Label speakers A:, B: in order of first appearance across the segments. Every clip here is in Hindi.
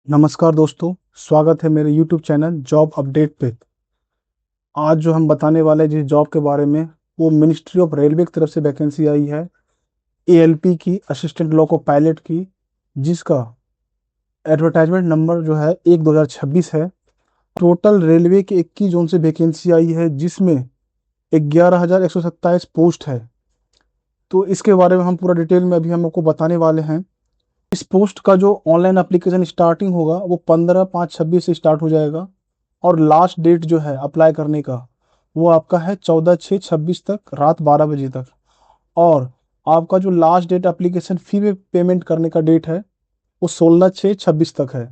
A: नमस्कार दोस्तों, स्वागत है मेरे YouTube चैनल जॉब अपडेट पे। आज जो हम बताने वाले हैं जिस जॉब के बारे में, वो मिनिस्ट्री ऑफ रेलवे की तरफ से वैकेंसी आई है ALP की, असिस्टेंट लोको पायलट की, जिसका एडवर्टाइजमेंट नंबर जो है 1/2026 है। टोटल रेलवे के 21 जोन से वैकेंसी आई है, जिसमें 11,127 पोस्ट है। तो इसके बारे में हम पूरा डिटेल में अभी हम आपको बताने वाले हैं। इस पोस्ट का जो ऑनलाइन एप्लीकेशन स्टार्टिंग होगा वो 15/5/26 से स्टार्ट हो जाएगा, और लास्ट डेट जो है अप्लाई करने का वो आपका है 14/6/26 तक, रात 12 बजे तक। और आपका जो लास्ट डेट एप्लीकेशन फी में पेमेंट करने का डेट है वो 16/6/26 तक है।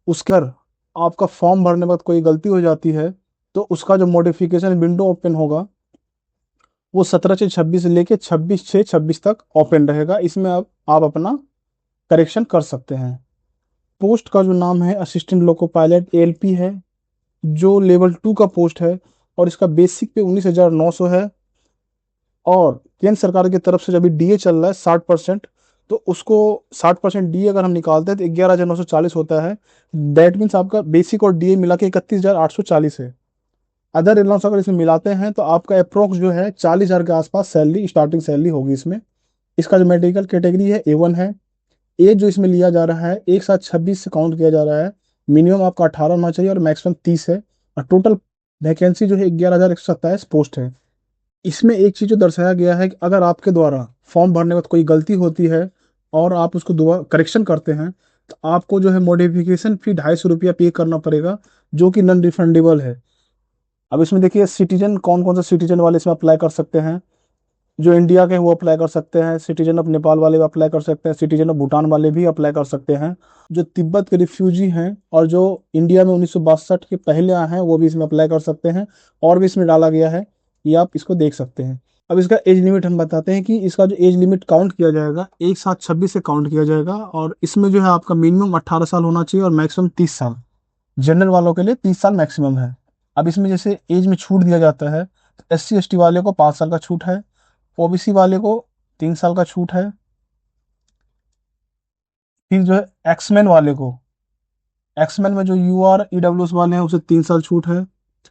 A: उसके बाद आपका फॉर्म भरने के बाद कोई गलती हो जाती है तो उसका जो मॉडिफिकेशन विंडो ओपन होगा वो 17/6/26 से लेके 26/6/26 तक ओपन रहेगा। इसमें आप अपना करेक्शन कर सकते हैं। पोस्ट का जो नाम है असिस्टेंट लोको पायलट ALP है, जो लेवल 2 का पोस्ट है, और इसका बेसिक पे 19,900 है। और केंद्र सरकार की तरफ से जब DA चल रहा है 60%, तो उसको 60% DA अगर हम निकालते हैं तो 11,940 होता है। दैट मीन्स आपका बेसिक और DA मिला के 31,840 है। अदर अलाउंस अगर इसमें मिलाते हैं तो आपका अप्रोक्स जो है 40,000 के आसपास सैलरी, स्टार्टिंग सैलरी होगी इसमें। इसका जो मेडिकल कैटेगरी है A1 है। एज जो इसमें लिया जा रहा है एक साथ 26 से काउंट किया जा रहा है। मिनिमम आपका 18 होना चाहिए और मैक्सिमम 30 है। और टोटल वैकेंसी जो है 11,127 पोस्ट है। इसमें एक चीज जो दर्शाया गया है कि अगर आपके द्वारा फॉर्म भरने में कोई गलती होती है और आप उसको दोबारा करेक्शन करते हैं तो आपको जो है मॉडिफिकेशन फी 250 रुपया पे करना पड़ेगा, जो कि नॉन रिफंडेबल है। अब इसमें देखिए सिटीजन, कौन कौन सा सिटीजन वाले इसमें अप्लाई कर सकते हैं। जो इंडिया के हैं वो अप्लाई कर सकते हैं, सिटीजन ऑफ नेपाल वाले भी अप्लाई कर सकते हैं, सिटीजन ऑफ भूटान वाले भी अप्लाई कर सकते हैं। जो तिब्बत के रिफ्यूजी हैं और जो इंडिया में 1962 के पहले आए हैं वो भी इसमें अप्लाई कर सकते हैं। और भी इसमें डाला गया है, ये आप इसको देख सकते हैं। अब इसका एज लिमिट हम बताते हैं कि इसका जो एज लिमिट काउंट किया जाएगा एक साथ 26 से काउंट किया जाएगा, और इसमें जो है आपका मिनिमम 18 साल होना चाहिए और मैक्सिमम 30 साल। जनरल वालों के लिए 30 साल मैक्सिमम है। अब इसमें जैसे एज में छूट दिया जाता है तो SC ST वाले को 5 साल का छूट है, OBC वाले को 3 साल का छूट है। फिर जो है एक्समैन वाले को, एक्समैन में जो UR EWS वाले हैं उसे 3 साल छूट है।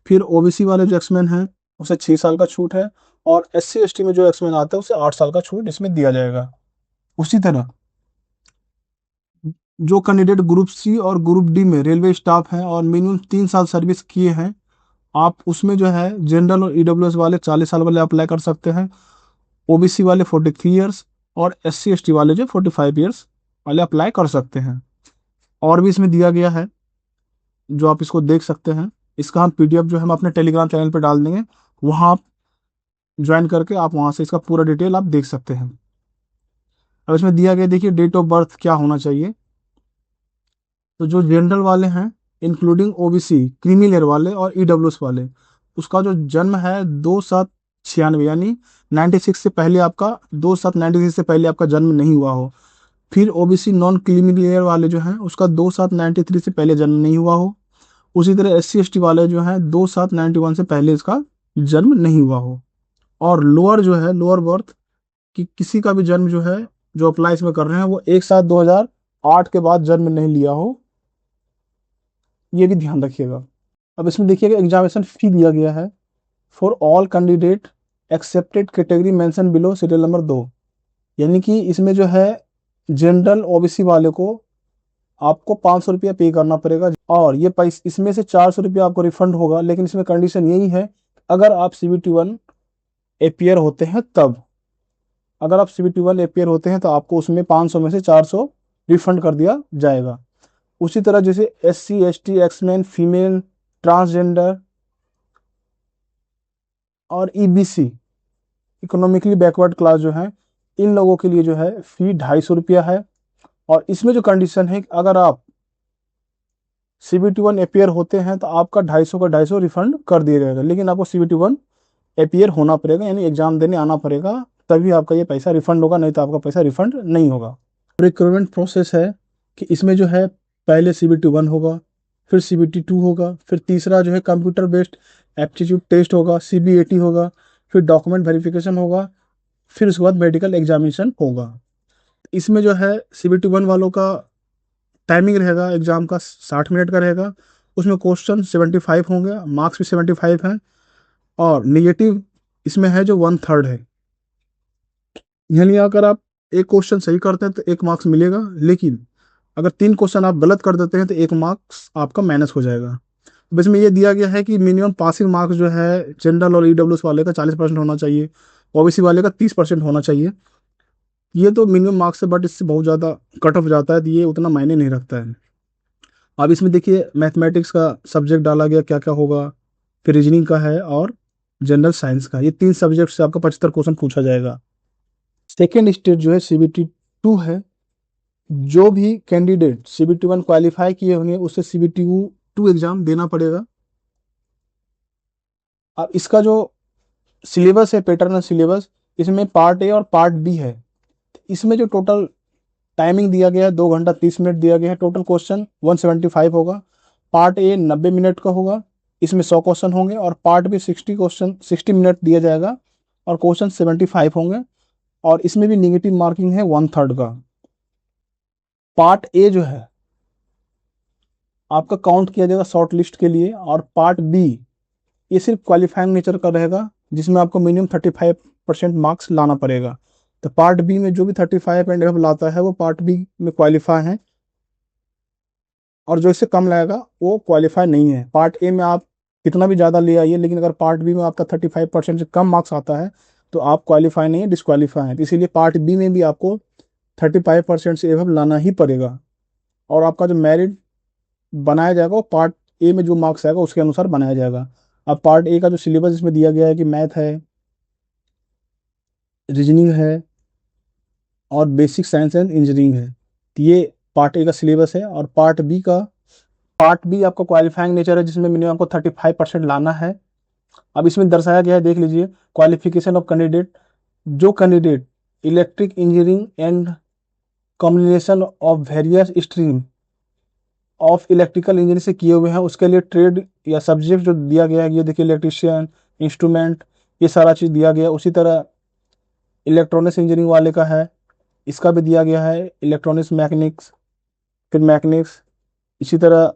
A: फिर OBC वाले जो एक्समैन हैं उसे 6 साल का छूट है। और SC ST में जो एक्समैन आता है उसे 8 साल का छूट इसमें दिया जाएगा। उसी तरह जो कैंडिडेट ग्रुप C और ग्रुप D में रेलवे स्टाफ हैं और मिनिमम 3 साल सर्विस किए हैं, आप उसमें जो है जनरल और EWS वाले 40 साल वाले अप्लाई कर सकते हैं। OBC वाले 43 ईयर्स और SC ST वाले जो 45 ईयर्स वाले अप्लाई कर सकते हैं। और भी इसमें दिया गया है जो आप इसको देख सकते हैं। इसका हम PDF जो है हम अपने टेलीग्राम चैनल पर डाल देंगे, वहाँ आप ज्वाइन करके आप वहाँ से इसका पूरा डिटेल आप देख सकते हैं। अब इसमें दिया गया, देखिए डेट ऑफ बर्थ क्या होना चाहिए। तो जो जनरल वाले हैं इंक्लूडिंग OBC, क्रीमी लेयर वाले और EWS वाले, उसका जो जन्म है 2/7/96, यानी 96 से पहले आपका 2/7/96 से पहले आपका जन्म नहीं हुआ हो। फिर OBC नॉन क्रीमी लेयर वाले जो हैं उसका 2/7/93 से पहले जन्म नहीं हुआ हो। उसी तरह SC ST वाले जो हैं 2/7/91 से पहले इसका जन्म नहीं हुआ हो। और लोअर जो है लोअर बर्थ कि किसी का भी जन्म जो है, जो अप्लाई इसमें कर रहे हैं वो 1/7/2008 के बाद जन्म नहीं लिया हो, ये भी ध्यान रखिएगा। अब इसमें देखिएगा एग्जामिनेशन फी दिया गया है for all candidate accepted category mention below serial number 2। यानी कि इसमें जो है जनरल OBC वाले को आपको 500 रुपया पे करना पड़ेगा, और ये पैसे इसमें से 400 रुपया आपको रिफंड होगा। लेकिन इसमें कंडीशन यही है, अगर आप CBT1 अपियर होते हैं तब। अगर आप CBT1 अपियर होते हैं तो आपको उसमें 500 में से 400 रिफंड कर दिया जाएगा। उसी तरह जैसे SC ST, एक्समैन, फीमेल, ट्रांसजेंडर और EBC, इकोनॉमिकली बैकवर्ड क्लास जो है, इन लोगों के लिए जो है फी 250 रुपया है। और इसमें जो कंडीशन है कि अगर आप CBT1 अपियर होते हैं तो आपका 250 का 250 रिफंड कर दिया जाएगा। लेकिन आपको CBT1 अपियर होना पड़ेगा, यानी एग्जाम देने आना पड़ेगा, तभी आपका ये पैसा रिफंड होगा, नहीं तो आपका पैसा रिफंड नहीं होगा। रिक्रूटमेंट प्रोसेस है कि इसमें जो है पहले CBT1 होगा, फिर CBT2 होगा, फिर तीसरा जो है कंप्यूटर बेस्ड एप्टीट्यूड टेस्ट होगा, CBAT होगा, फिर डॉक्यूमेंट वेरिफिकेशन होगा, फिर उसके बाद मेडिकल एग्जामिनेशन होगा। इसमें जो है CBT1 वालों का टाइमिंग रहेगा एग्जाम का 60 मिनट का रहेगा। उसमें क्वेश्चन 75 होंगे, मार्क्स भी 75 हैं, और निगेटिव इसमें है जो 1/3 है। यानी अगर आप एक क्वेश्चन सही करते हैं तो 1 मार्क्स मिलेगा, लेकिन अगर 3 क्वेश्चन आप गलत कर देते हैं तो 1 मार्क्स आपका माइनस हो जाएगा। अब इसमें ये दिया गया है कि मिनिमम पासिंग मार्क्स जो है जनरल और ईडब्ल्यूएस वाले का 40% होना चाहिए, ओबीसी वाले का 30% होना चाहिए। ये तो मिनिमम मार्क्स है, बट इससे बहुत ज़्यादा कट ऑफ जाता है, तो ये उतना मायने नहीं रखता है। अब इसमें देखिए मैथमेटिक्स का सब्जेक्ट डाला गया, क्या क्या होगा, फिर रीजनिंग का है और जनरल साइंस का। ये 3 सब्जेक्ट से आपका 75 क्वेश्चन पूछा जाएगा। सेकेंड स्टेज जो है CBT 2 है। जो भी कैंडिडेट CBT 1 क्वालिफाई किए होंगे उससे CBT 2 एग्जाम देना पड़ेगा। अब इसका जो सिलेबस है, पैटर्न सिलेबस, इसमें पार्ट ए और पार्ट बी है। इसमें जो टोटल टाइमिंग दिया गया है 2 घंटा 30 मिनट दिया गया है। टोटल क्वेश्चन 175 होगा। पार्ट ए 90 मिनट का होगा, इसमें 100 क्वेश्चन होंगे, और पार्ट बी 60 मिनट दिया जाएगा और क्वेश्चन 75 होंगे, और इसमें भी निगेटिव मार्किंग है 1/3 का। पार्ट ए जो है आपका काउंट किया जाएगा शॉर्ट लिस्ट के लिए, और पार्ट बी ये सिर्फ क्वालिफाइंग नेचर का रहेगा, जिसमें आपको मिनिमम 35% मार्क्स लाना पड़ेगा। तो पार्ट बी में जो भी 35 एंड अबव लाता है वो पार्ट बी में क्वालिफाई है, और जो इससे कम लाएगा वो क्वालिफाई नहीं है। पार्ट ए में आप कितना भी ज़्यादा ले आइए, लेकिन अगर पार्ट बी में आपका 35% से कम मार्क्स आता है तो आप क्वालिफाई नहीं है, डिस्क्वालीफाई है। तो इसीलिए पार्ट बी में भी आपको 35% से एबव लाना ही पड़ेगा, और आपका जो मेरिट बनाया जाएगा वो पार्ट ए में जो मार्क्स आएगा उसके अनुसार बनाया जाएगा। अब पार्ट ए का जो सिलेबस इसमें दिया गया है कि मैथ है, रीजनिंग है और बेसिक साइंस एंड इंजीनियरिंग है। तो ये पार्ट ए का सिलेबस है। और पार्ट बी आपका क्वालिफाइंग नेचर है, जिसमें मिनिमम आपको 35% लाना है। अब इसमें दर्शाया गया है, देख लीजिए, क्वालिफिकेशन ऑफ कैंडिडेट। जो candidate electric engineering and combination of various stream of electrical engineering से किए हुए हैं उसके लिए ट्रेड या सब्जेक्ट जो दिया गया है, ये देखिए इलेक्ट्रिशियन, इंस्ट्रूमेंट, ये सारा चीज़ दिया गया है। उसी तरह इलेक्ट्रॉनिक्स इंजीनियरिंग वाले का है, इसका भी दिया गया है, इलेक्ट्रॉनिक्स मैकेनिक्स, फिर मैकेनिक्स। इसी तरह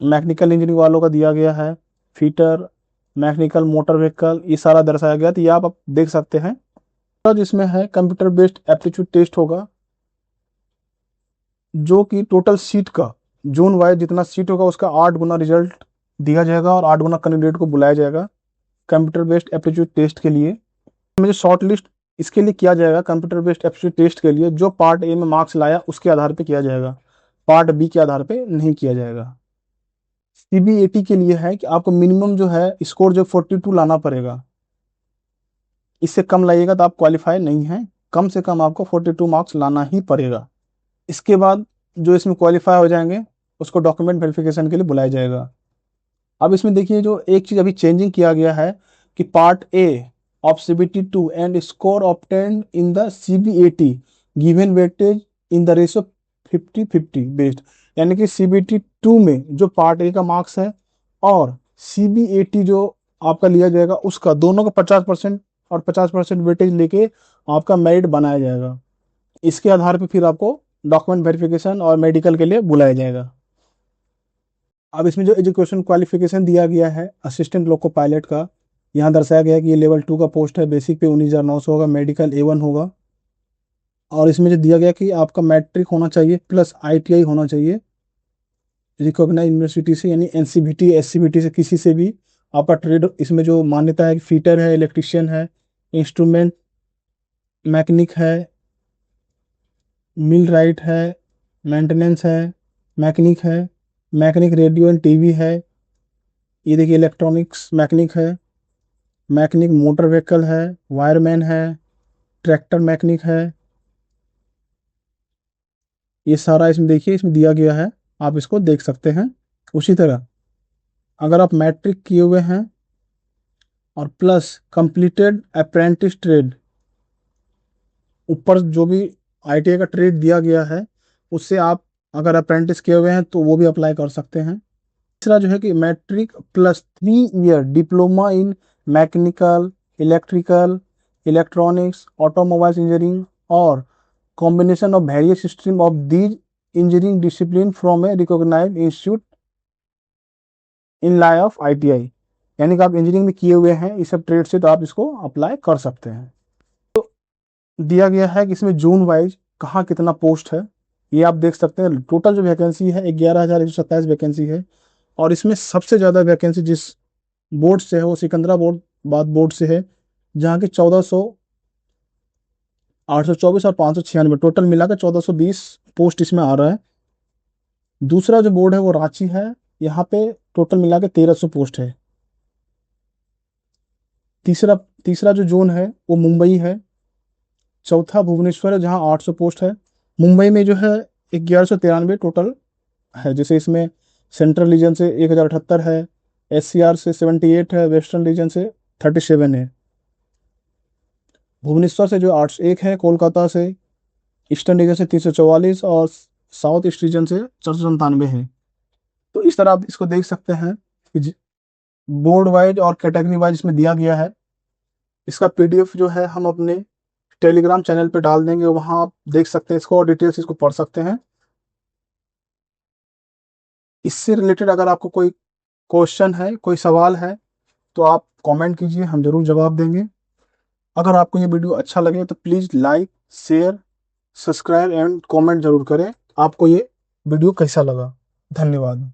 A: मैकेनिकल इंजीनियरिंग वालों का दिया गया है, फीटर, मैकेनिकल मोटर व्हीकल, ये सारा दर्शाया गया। तो ये आप देख सकते हैं। तो जिसमें है कंप्यूटर बेस्ड एप्टीट्यूड टेस्ट होगा, जो कि टोटल सीट का जोन वाइज जितना सीट होगा उसका 8 गुना रिजल्ट दिया जाएगा और 8 गुना कैंडिडेट को बुलाया जाएगा कंप्यूटर बेस्ड एप्टीट्यूड टेस्ट के लिए। मुझे शॉर्ट लिस्ट इसके लिए किया जाएगा कंप्यूटर बेस्ड एप्टीट्यूड टेस्ट के लिए, जो पार्ट ए में मार्क्स लाया उसके आधार पे किया जाएगा, पार्ट बी के आधार पे नहीं किया जाएगा। CBAT के लिए है कि आपको मिनिमम जो है स्कोर जो 42 लाना पड़ेगा। इससे कम लाइएगा तो आप क्वालिफाई नहीं है, कम से कम आपको 42 मार्क्स लाना ही पड़ेगा। इसके बाद जो इसमें क्वालिफाई हो जाएंगे उसको डॉक्यूमेंट वेरिफिकेशन के लिए बुलाया जाएगा। अब इसमें देखिए जो एक चीज़ अभी चेंजिंग किया गया है कि part A of CBT 2 and score obtained in the CBAT given weightage in the ratio 50-50 based. यानी कि CBT 2 में जो पार्ट ए का मार्क्स है और CBAT जो आपका लिया जाएगा उसका दोनों का 50% और 50% वेटेज लेके आपका मेरिट बनाया जाएगा। इसके आधार पे फिर आपको डॉक्यूमेंट वेरिफिकेशन और मेडिकल के लिए बुलाया जाएगा। अब इसमें जो एजुकेशन क्वालिफिकेशन दिया गया है असिस्टेंट लोको पायलट का, यहाँ दर्शाया गया है कि ये लेवल 2 का पोस्ट है, बेसिक पे 19,900 होगा, मेडिकल A1 होगा। और इसमें जो दिया गया कि आपका मैट्रिक होना चाहिए प्लस ITI होना चाहिए रिकॉग्नाइज यूनिवर्सिटी से, यानी NCVT SCVT से किसी से भी आपका ट्रेड इसमें जो मान्यता है कि फीटर है, इलेक्ट्रिशियन है, इंस्ट्रूमेंट मैकेनिक है, मिल राइट है, मेंटेनेंस है, मैकेनिक है, मैकेनिक रेडियो एंड टीवी है, ये देखिए इलेक्ट्रॉनिक्स मैकेनिक है, मैकेनिक मोटर व्हीकल है, वायरमैन है, ट्रैक्टर मैकेनिक है। ये सारा इसमें देखिए इसमें दिया गया है, आप इसको देख सकते हैं। उसी तरह अगर आप मैट्रिक किए हुए हैं और प्लस कंप्लीटेड अप्रेंटिस ट्रेड, ऊपर जो भी ITI का ट्रेड दिया गया है उससे आप अगर अप्रेंटिस किए हुए हैं तो वो भी अप्लाई कर सकते हैं। तीसरा जो है कि matric plus 3 year diploma in mechanical, electrical, electronics, automobiles engineering और combination of various stream of these engineering discipline from a recognised institute in line of ITI, यानी कि आप इंजीनियरिंग में किए हुए हैं इस सब ट्रेड से, तो आप इसको अप्लाई कर सकते हैं। तो दिया गया है कि इसमें जोन वाइज कहाँ कितना पोस्ट है, ये आप देख सकते हैं। टोटल जो वैकेंसी है 11,127 वैकेंसी है, और इसमें सबसे ज़्यादा वैकेंसी जिस बोर्ड से है वो सिकंदराबाद बोर्ड से है, जहाँ की 824 और 596, टोटल मिलाकर 1420 पोस्ट इसमें आ रहा है। दूसरा जो बोर्ड है वो रांची है, यहाँ पे टोटल मिलाकर 1300 पोस्ट है। तीसरा तीसरा जो जोन है वो मुंबई है। चौथा भुवनेश्वर है, जहाँ 800 पोस्ट है। मुंबई में जो है 1193 टोटल है, जैसे इसमें सेंट्रल रीजन से 1078 है, SCR से 78 है, वेस्टर्न रीजन से 37 है। भुवनेश्वर से जो 801 है, कोलकाता से ईस्टर्न रीजन से 344, और साउथ ईस्ट रीजन से 497 है। तो इस तरह आप इसको देख सकते हैं कि बोर्ड वाइज और कैटेगरी वाइज इसमें दिया गया है। इसका PDF जो है हम अपने टेलीग्राम चैनल पे डाल देंगे, वहां आप देख सकते हैं इसको और डिटेल्स इसको पढ़ सकते हैं। इससे रिलेटेड अगर आपको कोई क्वेश्चन है, कोई सवाल है, तो आप कमेंट कीजिए, हम जरूर जवाब देंगे। अगर आपको ये वीडियो अच्छा लगे तो please like, share, subscribe and comment जरूर करें। आपको ये वीडियो कैसा लगा। धन्यवाद।